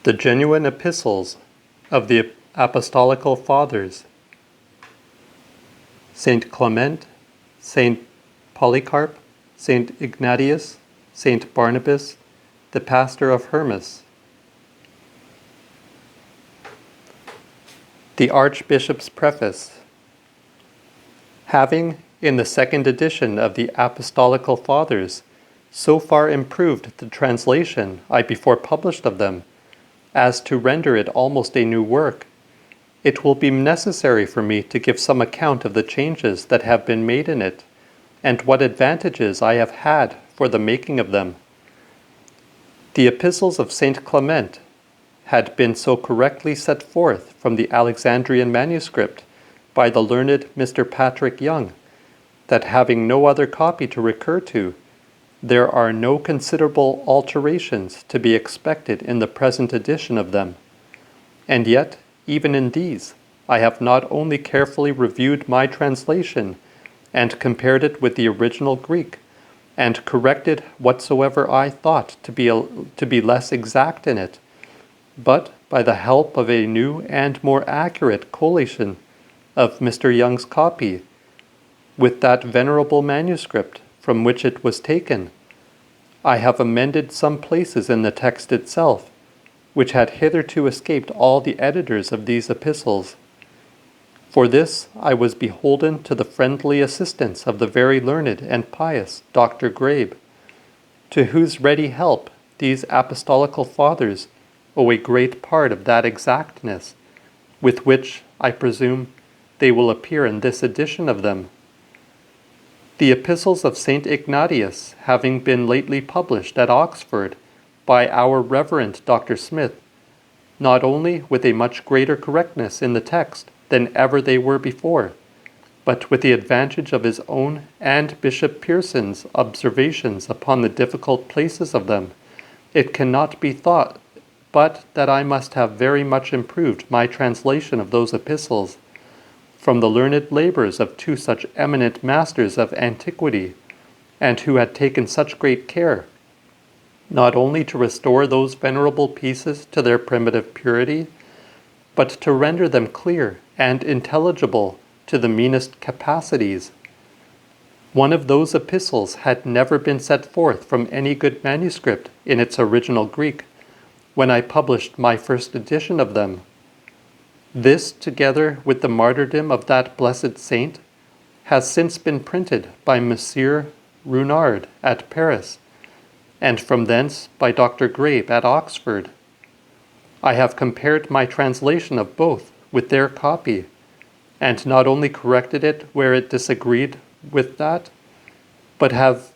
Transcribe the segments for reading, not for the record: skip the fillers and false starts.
The genuine epistles of the Apostolical Fathers, Saint Clement, Saint Polycarp, Saint Ignatius, Saint Barnabas, the pastor of Hermas. The Archbishop's Preface. Having, in the second edition of the Apostolical Fathers, so far improved the translation I before published of them, as to render it almost a new work, it will be necessary for me to give some account of the changes that have been made in it, and what advantages I have had for the making of them. The Epistles of Saint Clement had been so correctly set forth from the Alexandrian manuscript by the learned Mr. Patrick Young, that having no other copy to recur to, there are no considerable alterations to be expected in the present edition of them. And yet, even in these, I have not only carefully reviewed my translation and compared it with the original Greek, and corrected whatsoever I thought to be less exact in it, but by the help of a new and more accurate collation of Mr. Young's copy, with that venerable manuscript from which it was taken, I have amended some places in the text itself, which had hitherto escaped all the editors of these epistles. For this I was beholden to the friendly assistance of the very learned and pious Dr. Grabe, to whose ready help these Apostolical Fathers owe a great part of that exactness with which, I presume, they will appear in this edition of them. The Epistles of Saint Ignatius having been lately published at Oxford by our Reverend Dr. Smith, not only with a much greater correctness in the text than ever they were before, but with the advantage of his own and Bishop Pearson's observations upon the difficult places of them, it cannot be thought but that I must have very much improved my translation of those epistles, from the learned labors of two such eminent masters of antiquity, and who had taken such great care, not only to restore those venerable pieces to their primitive purity, but to render them clear and intelligible to the meanest capacities. One of those epistles had never been set forth from any good manuscript in its original Greek, when I published my first edition of them. This, together with the martyrdom of that blessed saint, has since been printed by Monsieur Runard at Paris, and from thence by Dr. Grabe at Oxford. I have compared my translation of both with their copy, and not only corrected it where it disagreed with that, but have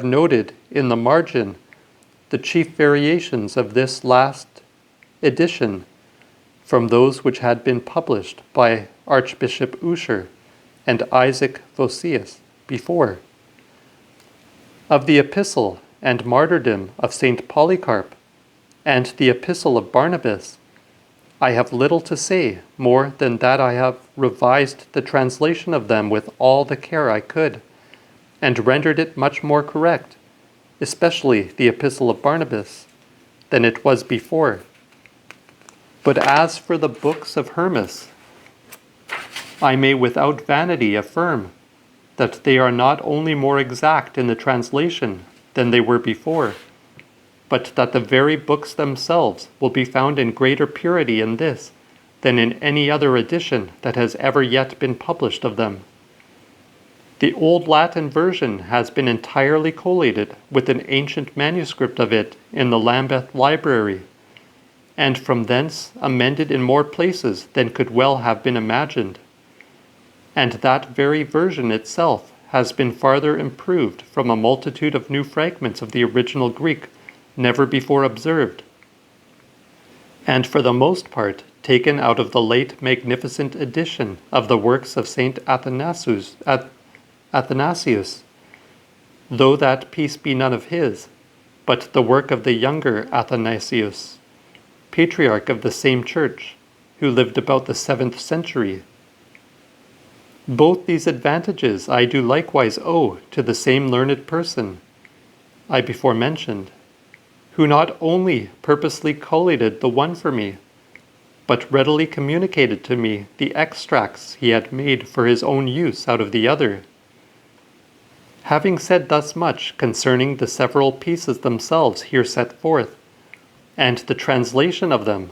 noted in the margin the chief variations of this last edition from those which had been published by Archbishop Usher and Isaac Vossius before. Of the epistle and martyrdom of Saint Polycarp and the epistle of Barnabas, I have little to say more than that I have revised the translation of them with all the care I could, and rendered it much more correct, especially the epistle of Barnabas, than it was before. But as for the books of Hermas, I may without vanity affirm that they are not only more exact in the translation than they were before, but that the very books themselves will be found in greater purity in this than in any other edition that has ever yet been published of them. The Old Latin version has been entirely collated with an ancient manuscript of it in the Lambeth Library, and from thence amended in more places than could well have been imagined. And that very version itself has been farther improved from a multitude of new fragments of the original Greek never before observed, and for the most part taken out of the late magnificent edition of the works of Saint Athanasius, though that piece be none of his, but the work of the younger Athanasius, patriarch of the same church, who lived about the 7th century. Both these advantages I do likewise owe to the same learned person I before mentioned, who not only purposely collated the one for me, but readily communicated to me the extracts he had made for his own use out of the other. Having said thus much concerning the several pieces themselves here set forth, and the translation of them,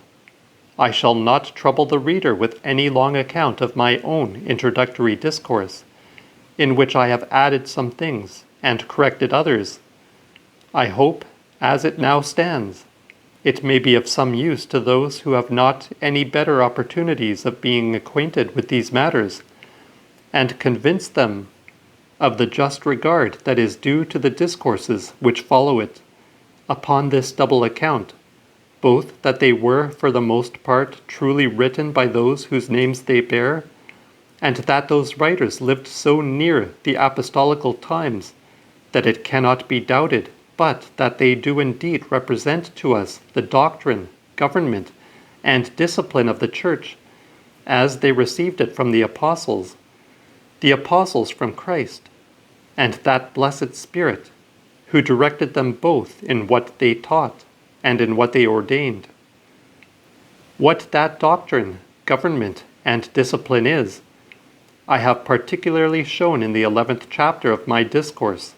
I shall not trouble the reader with any long account of my own introductory discourse, in which I have added some things and corrected others. I hope, as it now stands, it may be of some use to those who have not any better opportunities of being acquainted with these matters, and convince them of the just regard that is due to the discourses which follow it, upon this double account, both that they were for the most part truly written by those whose names they bear, and that those writers lived so near the apostolical times that it cannot be doubted but that they do indeed represent to us the doctrine, government, and discipline of the Church, as they received it from the apostles from Christ, and that blessed Spirit, who directed them both in what they taught and in what they ordained. What that doctrine, government, and discipline is, I have particularly shown in the 11th chapter of my discourse.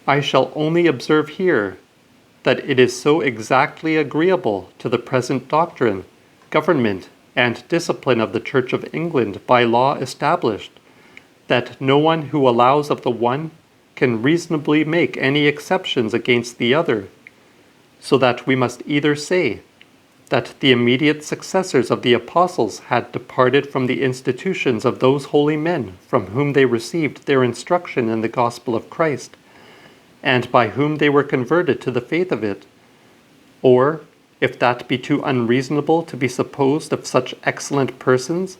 I shall only observe here that it is so exactly agreeable to the present doctrine, government, and discipline of the Church of England by law established, that no one who allows of the one can reasonably make any exceptions against the other, so that we must either say that the immediate successors of the apostles had departed from the institutions of those holy men from whom they received their instruction in the gospel of Christ, and by whom they were converted to the faith of it, or, if that be too unreasonable to be supposed of such excellent persons,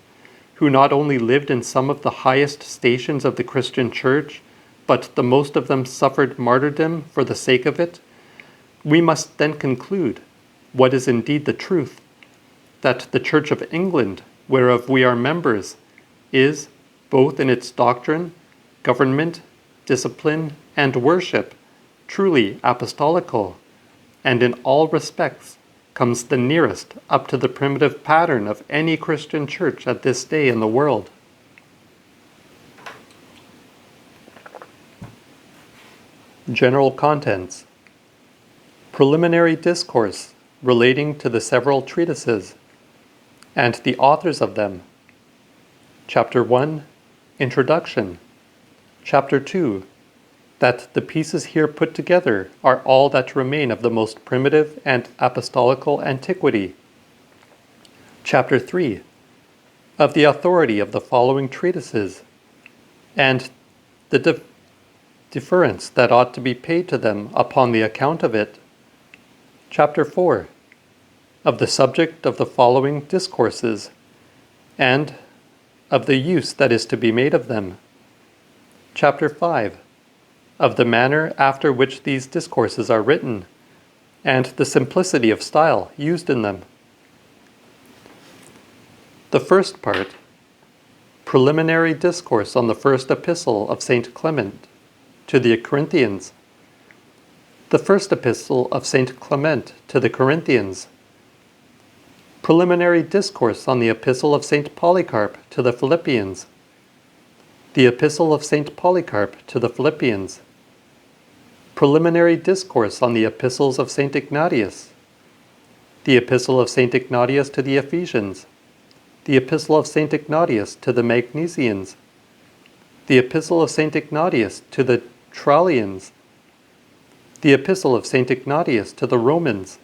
who not only lived in some of the highest stations of the Christian Church, but the most of them suffered martyrdom for the sake of it, we must then conclude, what is indeed the truth, that the Church of England, whereof we are members, is, both in its doctrine, government, discipline, and worship, truly apostolical, and in all respects comes the nearest up to the primitive pattern of any Christian church at this day in the world. General contents. Preliminary discourse relating to the several treatises and the authors of them. Chapter 1, Introduction. Chapter 2, that the pieces here put together are all that remain of the most primitive and apostolical antiquity. Chapter 3, of the authority of the following treatises, and the deference that ought to be paid to them upon the account of it. Chapter 4, of the subject of the following discourses, and of the use that is to be made of them. Chapter 5, of the manner after which these discourses are written, and the simplicity of style used in them. The first part, preliminary discourse on the first epistle of St. Clement to the Corinthians. The first epistle of St. Clement to the Corinthians. Preliminary discourse on the epistle of St. Polycarp to the Philippians. The epistle of St. Polycarp to the Philippians. Preliminary discourse on the epistles of St. Ignatius. The epistle of St. Ignatius to the Ephesians. The epistle of St. Ignatius to the Magnesians. The epistle of St. Ignatius to the Trallians. The epistle of St. Ignatius to the Romans.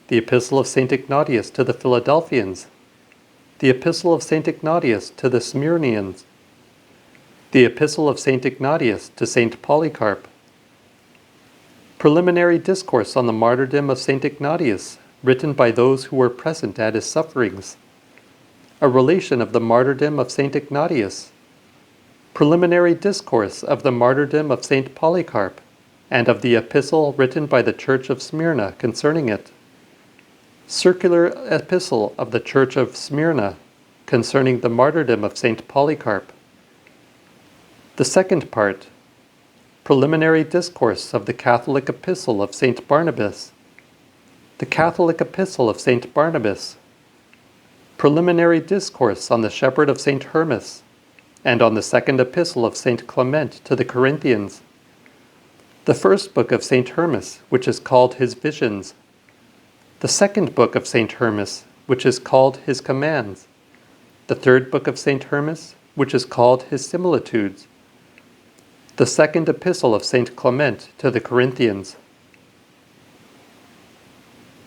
The epistle of St. Ignatius to the Philadelphians. The epistle of St. Ignatius to the Smyrnians. The epistle of St. Ignatius to St. Polycarp. Preliminary discourse on the martyrdom of St. Ignatius, written by those who were present at his sufferings. A relation of the martyrdom of St. Ignatius. Preliminary discourse of the martyrdom of St. Polycarp, and of the epistle written by the Church of Smyrna concerning it. Circular epistle of the Church of Smyrna concerning the martyrdom of Saint Polycarp. The second part, Preliminary Discourse of the Catholic Epistle of Saint Barnabas. The Catholic Epistle of Saint Barnabas. Preliminary Discourse on the Shepherd of Saint Hermas, and on the second Epistle of Saint Clement to the Corinthians. The first book of Saint Hermas, which is called his Visions. The second book of Saint Hermas, which is called his Commands. The third book of Saint Hermas, which is called his Similitudes. The second Epistle of Saint Clement to the Corinthians.